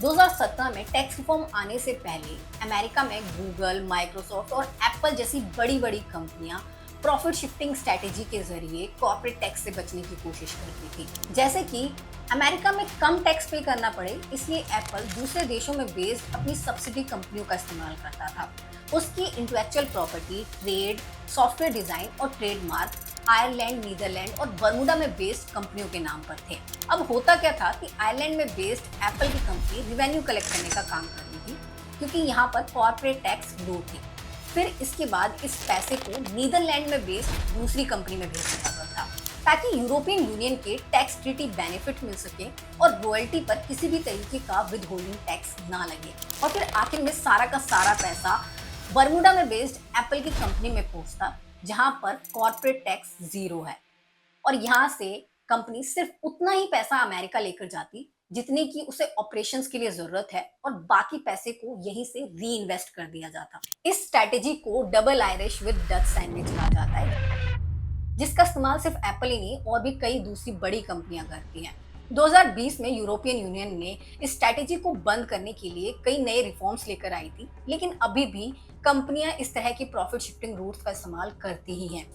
2017 में tax reform आने से पहले अमेरिका में गूगल, माइक्रोसॉफ्ट और एप्पल जैसी बड़ी बड़ी कंपनियां प्रॉफिट शिफ्टिंग स्ट्रेटेजी के जरिए कॉर्पोरेट टैक्स से बचने की कोशिश करती थी। जैसे कि अमेरिका में कम टैक्स पे करना पड़े, इसलिए एप्पल दूसरे देशों में बेस्ड अपनी सब्सिडी कंपनियों का इस्तेमाल करता था। उसकी intellectual property, trade, software design और ट्रेडमार्क आयरलैंड, नीदरलैंड और बर्मुडा में बेस्ड कंपनियों के नाम पर थे। अब होता क्या था कि आयरलैंड में बेस्ड एप्पल की कंपनी रिवेन्यू कलेक्ट करने का काम कर रही थी, क्योंकि यहाँ पर कॉर्पोरेट टैक्स लो थी। फिर इसके बाद इस पैसे को नीदरलैंड में बेस्ड दूसरी कंपनी में भेजना पड़ता था, ताकि यूरोपियन यूनियन के टैक्स ट्रीटी बेनिफिट मिल सके और रॉयल्टी पर किसी भी तरीके का विदहोल्डिंग टैक्स ना लगे। और फिर आखिर में सारा का सारा पैसा बर्मुडा में बेस्ड एप्पल की कंपनी में पहुंचता, जहां पर कॉर्पोरेट टैक्स 0 है। और यहाँ से कंपनी सिर्फ उतना ही पैसा अमेरिका लेकर जाती जितने की उसे ऑपरेशंस के लिए जरूरत है, और बाकी पैसे को यहीं से री इन्वेस्ट कर दिया जाता। इस स्ट्रैटेजी को double Irish with Dutch sandwich कहा जाता है, जिसका इस्तेमाल सिर्फ एप्पल ही नहीं और भी कई दूसरी बड़ी कंपनियां करती हैं। 2020 में यूरोपियन यूनियन ने इस स्ट्रैटेजी को बंद करने के लिए कई नए रिफॉर्म्स लेकर आई थी, लेकिन अभी भी कंपनियां इस तरह की प्रॉफिट शिफ्टिंग रूट्स का इस्तेमाल करती ही हैं।